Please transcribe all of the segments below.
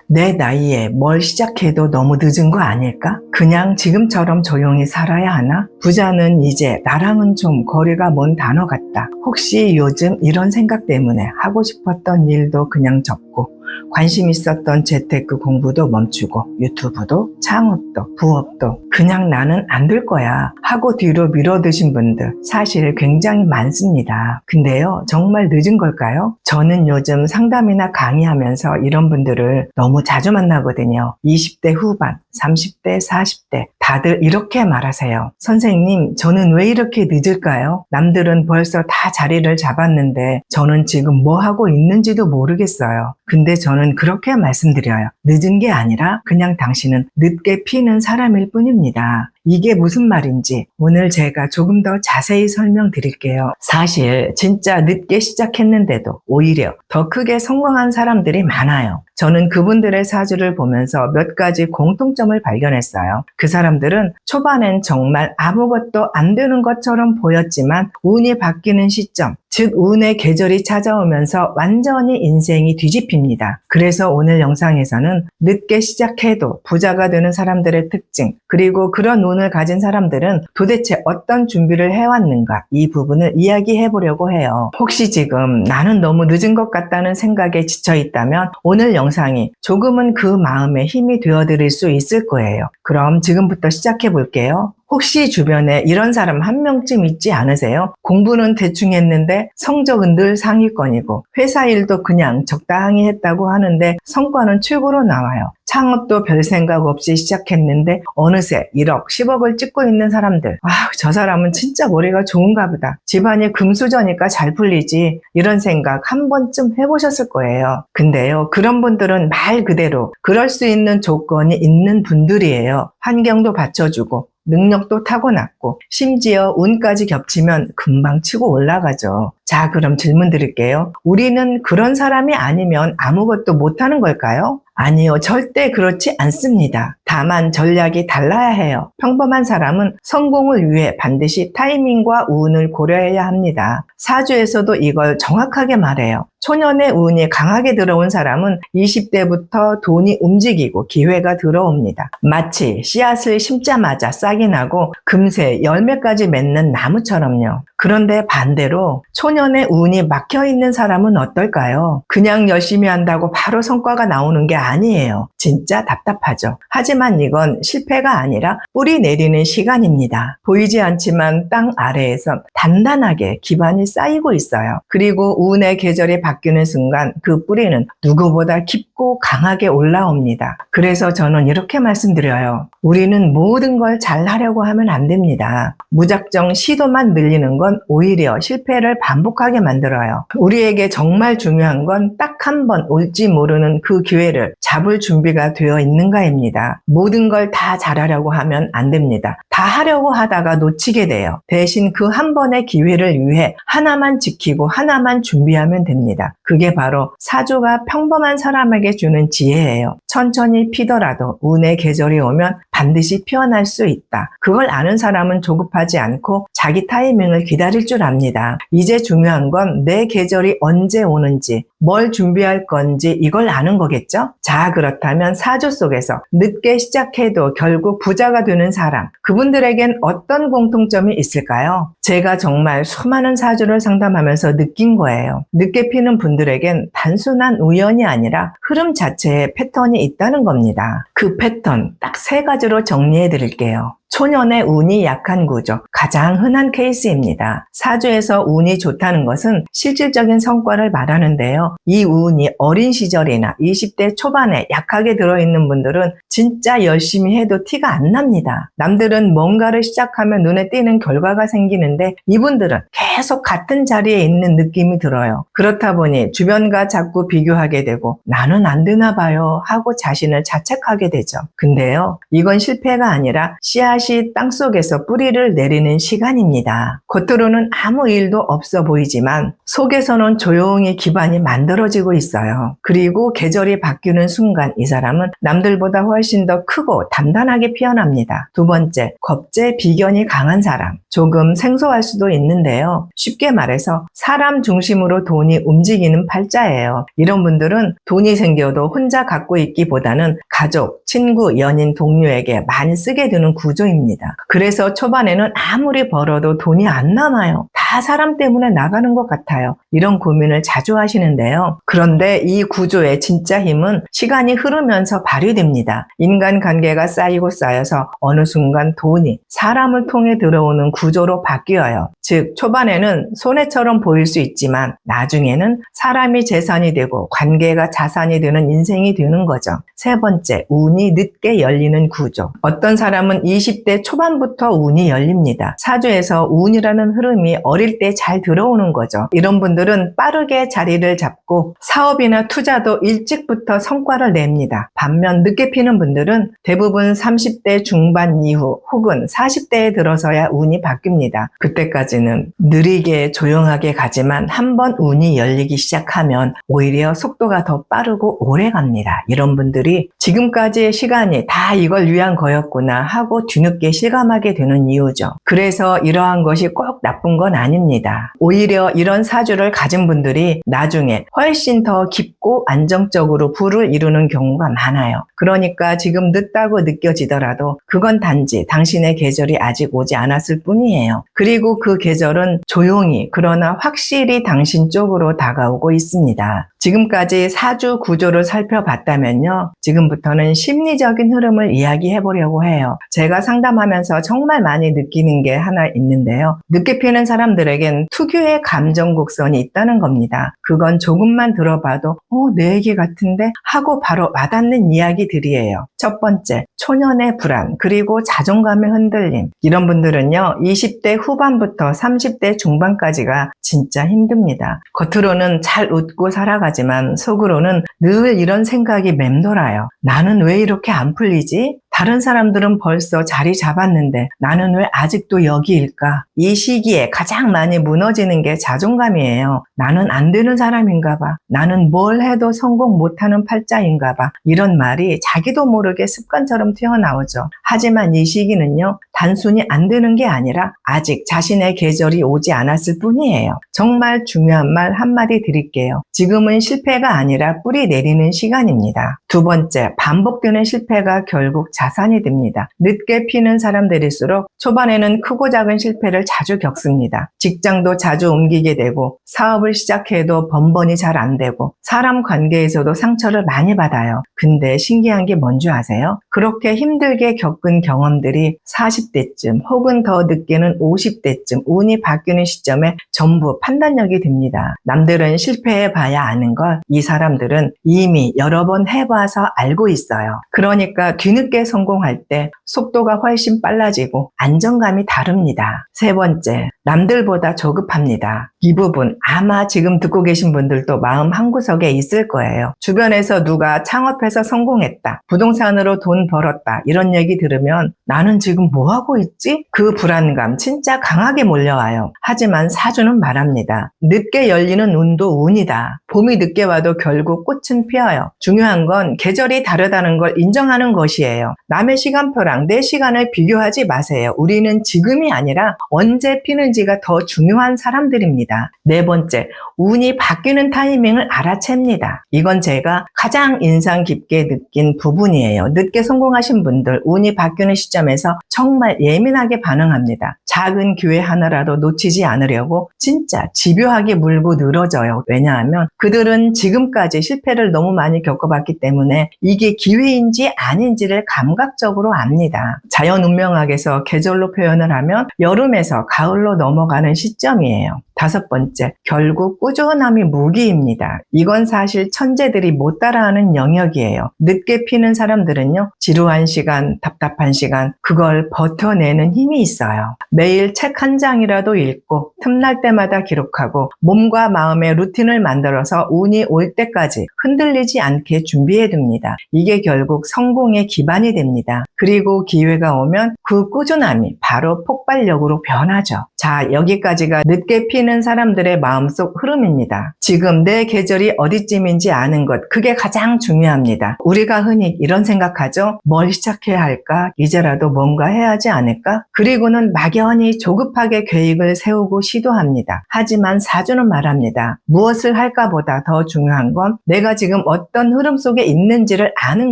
내 나이에 뭘 시작해도 너무 늦은 거 아닐까? 그냥 지금처럼 조용히 살아야 하나? 부자는 이제 나랑은 좀 거리가 먼 단어 같다. 혹시 요즘 이런 생각 때문에 하고 싶었던 일도 그냥 접고 관심 있었던 재테크 공부도 멈추고 유튜브도 창업도 부업도 그냥 나는 안 될 거야 하고 뒤로 미뤄두신 분들 사실 굉장히 많습니다. 근데요, 정말 늦은 걸까요? 저는 요즘 상담이나 강의하면서 이런 분들을 너무 자주 만나거든요. 20대 후반, 30대, 40대 다들 이렇게 말하세요. 선생님, 저는 왜 이렇게 늦을까요? 남들은 벌써 다 자리를 잡았는데 저는 지금 뭐 하고 있는지도 모르겠어요. 근데 저는 그렇게 말씀드려요. 늦은 게 아니라 그냥 당신은 늦게 피는 사람일 뿐입니다. 이게 무슨 말인지 오늘 제가 조금 더 자세히 설명드릴게요. 사실 진짜 늦게 시작했는데도 오히려 더 크게 성공한 사람들이 많아요. 저는 그분들의 사주를 보면서 몇 가지 공통점을 발견했어요. 그 사람들은 초반엔 정말 아무것도 안 되는 것처럼 보였지만 운이 바뀌는 시점, 즉 운의 계절이 찾아오면서 완전히 인생이 뒤집힙니다. 그래서 오늘 영상에서는 늦게 시작해도 부자가 되는 사람들의 특징, 그리고 그런 운을 가진 사람들은 도대체 어떤 준비를 해왔는가, 이 부분을 이야기해 보려고 해요. 혹시 지금 나는 너무 늦은 것 같다는 생각에 지쳐 있다면 오늘 영상이 조금은 그 마음에 힘이 되어드릴 수 있을 거예요. 그럼 지금부터 시작해 볼게요. 혹시 주변에 이런 사람 한 명쯤 있지 않으세요? 공부는 대충 했는데 성적은 늘 상위권이고 회사 일도 그냥 적당히 했다고 하는데 성과는 최고로 나와요. 창업도 별 생각 없이 시작했는데 어느새 1억, 10억을 찍고 있는 사람들. 저 사람은 진짜 머리가 좋은가 보다. 집안이 금수저니까 잘 풀리지. 이런 생각 한 번쯤 해보셨을 거예요. 근데요, 그런 분들은 말 그대로 그럴 수 있는 조건이 있는 분들이에요. 환경도 받쳐주고 능력도 타고났고 심지어 운까지 겹치면 금방 치고 올라가죠. 자, 그럼 질문 드릴게요. 우리는 그런 사람이 아니면 아무것도 못하는 걸까요? 아니요, 절대 그렇지 않습니다. 다만 전략이 달라야 해요. 평범한 사람은 성공을 위해 반드시 타이밍과 운을 고려해야 합니다. 사주에서도 이걸 정확하게 말해요. 초년의 운이 강하게 들어온 사람은 20대부터 돈이 움직이고 기회가 들어옵니다. 마치 씨앗을 심자마자 싹이 나고 금세 열매까지 맺는 나무처럼요. 그런데 반대로 초년의 운이 막혀있는 사람은 어떨까요? 그냥 열심히 한다고 바로 성과가 나오는 게 아니에요. 진짜 답답하죠. 하지만 이건 실패가 아니라 뿌리 내리는 시간입니다. 보이지 않지만 땅 아래에서 단단하게 기반이 쌓이고 있어요. 그리고 운의 계절이 바뀌는 순간 그 뿌리는 누구보다 깊고 강하게 올라옵니다. 그래서 저는 이렇게 말씀드려요. 우리는 모든 걸 잘하려고 하면 안 됩니다. 무작정 시도만 늘리는 건 오히려 실패를 반복하게 만들어요. 우리에게 정말 중요한 건 딱 한 번 올지 모르는 그 기회를 잡을 준비가 되어 있는가입니다. 모든 걸 다 잘하려고 하면 안 됩니다. 다 하려고 하다가 놓치게 돼요. 대신 그 한 번의 기회를 위해 하나만 지키고 하나만 준비하면 됩니다. 그게 바로 사주가 평범한 사람에게 주는 지혜예요. 천천히 피더라도 운의 계절이 오면 반드시 피어날 수 있다. 그걸 아는 사람은 조급하지 않고 자기 타이밍을 기다릴 줄 압니다. 이제 중요한 건 내 계절이 언제 오는지, 뭘 준비할 건지 이걸 아는 거겠죠? 자, 그렇다면 사주 속에서 늦게 시작해도 결국 부자가 되는 사람, 그분들에겐 어떤 공통점이 있을까요? 제가 정말 수많은 사주를 상담하면서 느낀 거예요. 늦게 피는 분들에겐 단순한 우연이 아니라 흐름 자체에 패턴이 있다는 겁니다. 그 패턴 딱 3가지로 정리해 드릴게요. 초년의 운이 약한 구조, 가장 흔한 케이스입니다. 사주에서 운이 좋다는 것은 실질적인 성과를 말하는데요. 이 운이 어린 시절이나 20대 초반에 약하게 들어있는 분들은 진짜 열심히 해도 티가 안 납니다. 남들은 뭔가를 시작하면 눈에 띄는 결과가 생기는데 이분들은 계속 같은 자리에 있는 느낌이 들어요. 그렇다 보니 주변과 자꾸 비교하게 되고 나는 안 되나 봐요 하고 자신을 자책하게 되죠. 근데요, 이건 실패가 아니라 씨앗 씨앗이 땅속에서 뿌리를 내리는 시간입니다. 겉으로는 아무 일도 없어 보이지만 속에서는 조용히 기반이 만들어지고 있어요. 그리고 계절이 바뀌는 순간 이 사람은 남들보다 훨씬 더 크고 단단하게 피어납니다. 두 번째, 겁제 비견이 강한 사람. 조금 생소할 수도 있는데요. 쉽게 말해서 사람 중심으로 돈이 움직이는 팔자예요. 이런 분들은 돈이 생겨도 혼자 갖고 있기보다는 가족, 친구, 연인, 동료에게 많이 쓰게 되는 구조입니다. 그래서 초반에는 아무리 벌어도 돈이 안 남아요. 다 사람 때문에 나가는 것 같아요. 이런 고민을 자주 하시는데요. 그런데 이 구조의 진짜 힘은 시간이 흐르면서 발휘됩니다. 인간관계가 쌓이고 쌓여서 어느 순간 돈이 사람을 통해 들어오는 구조로 바뀌어요. 즉 초반에는 손해처럼 보일 수 있지만 나중에는 사람이 재산이 되고 관계가 자산이 되는 인생이 되는 거죠. 세 번째, 운이 늦게 열리는 구조. 어떤 사람은 20대 초반부터 운이 열립니다. 사주에서 운이라는 흐름이 어릴 때 잘 들어오는 거죠. 이런 분들은 빠르게 자리를 잡고 사업이나 투자도 일찍부터 성과를 냅니다. 반면 늦게 피는 분들은 대부분 30대 중반 이후 혹은 40대에 들어서야 운이 바뀝니다. 그때까지는 느리게 조용하게 가지만 한번 운이 열리기 시작하면 오히려 속도가 더 빠르고 오래 갑니다. 이런 분들이 지금까지의 시간이 다 이걸 위한 거였구나 하고 뒤늦게 실감하게 되는 이유죠. 그래서 이러한 것이 꼭 나쁜 건 아닙니다. 오히려 이런 사주를 가진 분들이 나중에 훨씬 더 깊고 안정적으로 부를 이루는 경우가 많아요. 그러니까 지금 늦다고 느껴지더라도 그건 단지 당신의 계절이 아직 오지 않았을 뿐이에요. 그리고 그 계절은 조용히 그러나 확실히 당신 쪽으로 다가오고 있습니다. 지금까지 사주 구조를 살펴봤다면요. 지금부터는 심리적인 흐름을 이야기해 보려고 해요. 제가 상담하면서 정말 많이 느끼는 게 하나 있는데요. 늦게 피는 사람들에겐 특유의 감정 곡선이 있다는 겁니다. 그건 조금만 들어봐도 내 얘기 같은데 하고 바로 와닿는 이야기들이에요. 첫 번째, 초년의 불안 그리고 자존감의 흔들림. 이런 분들은요. 20대 후반부터 30대 중반까지가 진짜 힘듭니다. 겉으로는 잘 웃고 살아가지만 속으로는 늘 이런 생각이 맴돌아요. 나는 왜 이렇게 안 풀리지? 다른 사람들은 벌써 자리 잡았는데 나는 왜 아직도 여기일까? 이 시기에 가장 많이 무너지는 게 자존감이에요. 나는 안 되는 사람인가 봐. 나는 뭘 해도 성공 못하는 팔자인가 봐. 이런 말이 자기도 모르게 습관처럼 튀어나오죠. 하지만 이 시기는요. 단순히 안 되는 게 아니라 아직 자신의 계절이 오지 않았을 뿐이에요. 정말 중요한 말 한마디 드릴게요. 지금은 실패가 아니라 뿌리 내리는 시간입니다. 두 번째, 반복되는 실패가 결국 자산이 됩니다. 늦게 피는 사람들일수록 초반에는 크고 작은 실패를 자주 겪습니다. 직장도 자주 옮기게 되고 사업을 시작해도 번번이 잘 안 되고 사람 관계에서도 상처를 많이 받아요. 근데 신기한 게 뭔지 아세요? 그렇게 힘들게 겪은 경험들이 40대쯤 혹은 더 늦게는 50대쯤 운이 바뀌는 시점에 전부 판단력이 됩니다. 남들은 실패해봐야 아는 걸 이 사람들은 이미 여러 번 해봐서 알고 있어요. 그러니까 뒤늦게 성공할 때 속도가 훨씬 빨라지고 안정감이 다릅니다. 세 번째, 남들보다 조급합니다. 이 부분 아마 지금 듣고 계신 분들도 마음 한구석에 있을 거예요. 주변에서 누가 창업해서 성공했다, 부동산으로 돈 벌었다 이런 얘기 들으면 나는 지금 뭐하고 있지? 그 불안감 진짜 강하게 몰려와요. 하지만 사주는 말합니다. 늦게 열리는 운도 운이다. 봄이 늦게 와도 결국 꽃은 피어요. 중요한 건 계절이 다르다는 걸 인정하는 것이에요. 남의 시간표랑 내 시간을 비교하지 마세요. 우리는 지금이 아니라 언제 피는지가 더 중요한 사람들입니다. 네 번째, 운이 바뀌는 타이밍을 알아챕니다. 이건 제가 가장 인상 깊게 느낀 부분이에요. 늦게 성공하신 분들 운이 바뀌는 시점에서 정말 예민하게 반응합니다. 작은 기회 하나라도 놓치지 않으려고 진짜 집요하게 물고 늘어져요. 왜냐하면 그들은 지금까지 실패를 너무 많이 겪어봤기 때문에 이게 기회인지 아닌지를 감각적으로 압니다. 자연 운명학에서 계절로 표현을 하면 여름에서 가을로 넘어가는 시점이에요. 5번째, 결국 꾸준함이 무기입니다. 이건 사실 천재들이 못 따라하는 영역이에요. 늦게 피는 사람들은요, 지루한 시간, 답답한 시간, 그걸 버텨내는 힘이 있어요. 매일 책 한 장이라도 읽고 틈날 때마다 기록하고 몸과 마음의 루틴을 만들어서 운이 올 때까지 흔들리지 않게 준비해둡니다. 이게 결국 성공의 기반이 됩니다. 그리고 기회가 오면 그 꾸준함이 바로 폭발력으로 변하죠. 자, 여기까지가 늦게 피는 사람들의 마음속 흐름입니다. 지금 내 계절이 어디쯤인지 아는 것, 그게 가장 중요합니다. 우리가 흔히 이런 생각하죠. 뭘 시작해야 할까? 이제라도 뭔가 해야 하지 않을까? 그리고는 막연히 조급하게 계획을 세우고 시도합니다. 하지만 사주는 말합니다. 무엇을 할까보다 더 중요한 건 내가 지금 어떤 흐름 속에 있는지를 아는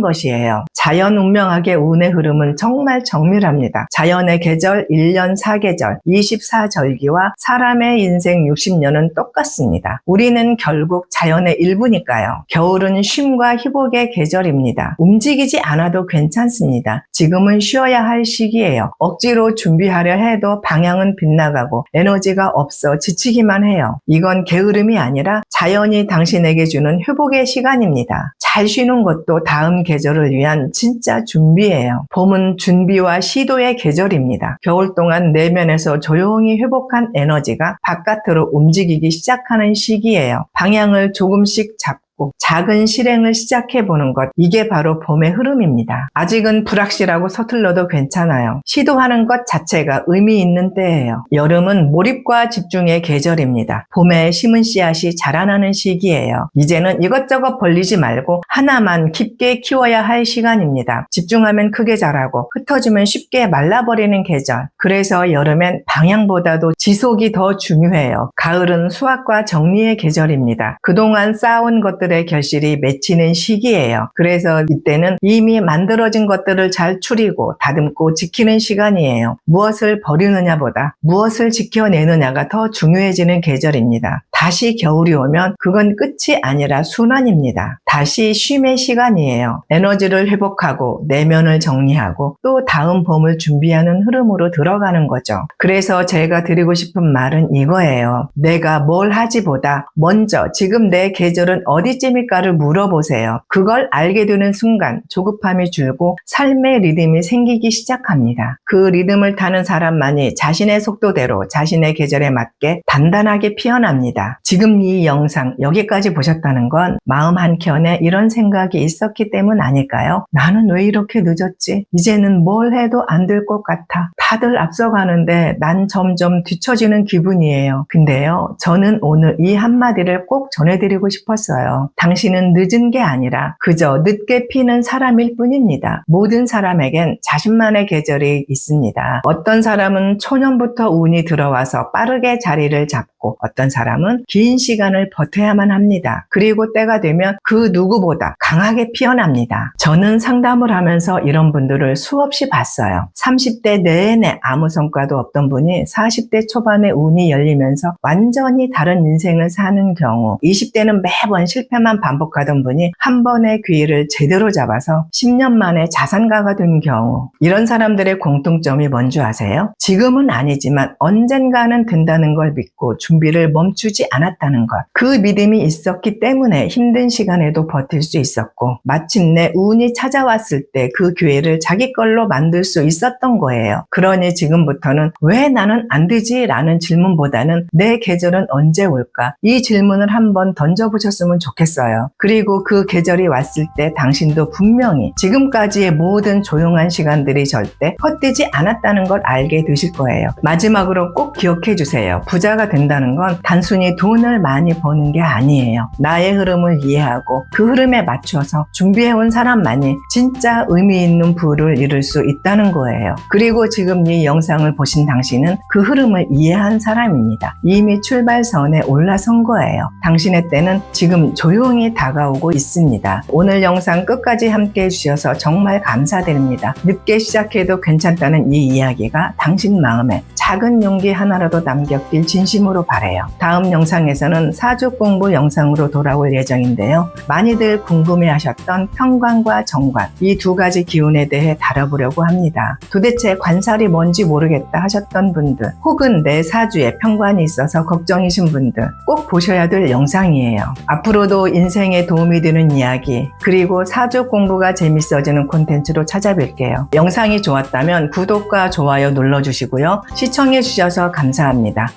것이에요. 자연 운명학의 운의 흐름은 정말 정밀합니다. 자연의 계절 1년 4계절 24절기와 사람의 인생 60년은 똑같습니다. 우리는 결국 자연의 일부니까요. 겨울은 쉼과 희복의 계절입니다. 움직이지 않아도 괜찮습니다. 지금은 쉬어야 할 시기예요. 억지로 준비하려 해도 방향은 빗나가고 에너지가 없어 지치기만 해요. 이건 게으름이 아니라 자연이 당신에게 주는 회복의 시간입니다. 잘 쉬는 것도 다음 계절을 위한 진짜 준비예요. 봄은 준비와 시도의 계절입니다. 겨울 동안 내면에서 조용히 회복한 에너지가 바깥으로 움직이기 시작하는 시기예요. 방향을 조금씩 잡고 작은 실행을 시작해보는 것, 이게 바로 봄의 흐름입니다. 아직은 불확실하고 서툴러도 괜찮아요. 시도하는 것 자체가 의미 있는 때예요. 여름은 몰입과 집중의 계절입니다. 봄에 심은 씨앗이 자라나는 시기예요. 이제는 이것저것 벌리지 말고 하나만 깊게 키워야 할 시간입니다. 집중하면 크게 자라고 흩어지면 쉽게 말라버리는 계절. 그래서 여름엔 방향보다도 지속이 더 중요해요. 가을은 수확과 정리의 계절입니다. 그동안 쌓아온 것들의 결실이 맺히는 시기예요. 그래서 이때는 이미 만들어진 것들을 잘 추리고 다듬고 지키는 시간이에요. 무엇을 버리느냐보다 무엇을 지켜내느냐가 더 중요해지는 계절입니다. 다시 겨울이 오면 그건 끝이 아니라 순환입니다. 다시 쉼의 시간이에요. 에너지를 회복하고 내면을 정리하고 또 다음 봄을 준비하는 흐름으로 들어가는 거죠. 그래서 제가 드리고 싶은 말은 이거예요. 내가 뭘 하지보다 먼저 지금 내 계절은 어디쯤일까를 물어보세요. 그걸 알게 되는 순간 조급함이 줄고 삶의 리듬이 생기기 시작합니다. 그 리듬을 타는 사람만이 자신의 속도대로 자신의 계절에 맞게 단단하게 피어납니다. 지금 이 영상 여기까지 보셨다는 건 마음 한켠에 이런 생각이 있었기 때문 아닐까요? 나는 왜 이렇게 늦었지? 이제는 뭘 해도 안 될 것 같아. 다들 앞서가는데 난 점점 뒤처지는 기분이에요. 근데요, 저는 오늘 이 한마디를 꼭 전해드리고 싶었어요. 당신은 늦은 게 아니라 그저 늦게 피는 사람일 뿐입니다. 모든 사람에겐 자신만의 계절이 있습니다. 어떤 사람은 초년부터 운이 들어와서 빠르게 자리를 잡고 어떤 사람은 긴 시간을 버텨야만 합니다. 그리고 때가 되면 그 누구보다 강하게 피어납니다. 저는 상담을 하면서 이런 분들을 수없이 봤어요. 30대 내내 아무 성과도 없던 분이 40대 초반에 운이 열리면서 완전히 다른 인생을 사는 경우, 20대는 매번 실패만 반복하던 분이 한 번의 기회를 제대로 잡아서 10년 만에 자산가가 된 경우, 이런 사람들의 공통점이 뭔지 아세요? 지금은 아니지만 언젠가는 된다는 걸 믿고 준비를 멈추지 않았다는 것. 그 믿음이 있었기 때문에 힘든 시간에도 버틸 수 있었고 마침내 운이 찾아왔을 때 그 기회를 자기 걸로 만들 수 있었던 거예요. 그러니 지금부터는 왜 나는 안 되지? 라는 질문보다는 내 계절은 언제 올까? 이 질문을 한번 던져보셨으면 좋겠어요. 그리고 그 계절이 왔을 때 당신도 분명히 지금까지의 모든 조용한 시간들이 절대 헛되지 않았다는 걸 알게 되실 거예요. 마지막으로 꼭 기억해 주세요. 부자가 된다는 건 단순히 돈을 많이 버는 게 아니에요. 나의 흐름을 이해하고 그 흐름에 맞춰서 준비해온 사람만이 진짜 의미 있는 부를 이룰 수 있다는 거예요. 그리고 지금 이 영상을 보신 당신은 그 흐름을 이해한 사람입니다. 이미 출발선에 올라선 거예요. 당신의 때는 지금 조용히 조용히 다가오고 있습니다. 오늘 영상 끝까지 함께 해주셔서 정말 감사드립니다. 늦게 시작해도 괜찮다는 이 이야기가 당신 마음에 작은 용기 하나라도 남겼길 진심으로 바라요. 다음 영상에서는 사주 공부 영상으로 돌아올 예정인데요. 많이들 궁금해하셨던 편관과 정관, 이 두 가지 기운에 대해 다뤄보려고 합니다. 도대체 관살이 뭔지 모르겠다 하셨던 분들, 혹은 내 사주에 편관이 있어서 걱정이신 분들 꼭 보셔야 될 영상이에요. 앞으로도 인생에 도움이 되는 이야기, 그리고 사주 공부가 재밌어지는 콘텐츠로 찾아뵐게요. 영상이 좋았다면 구독과 좋아요 눌러주시고요. 시청해주셔서 감사합니다.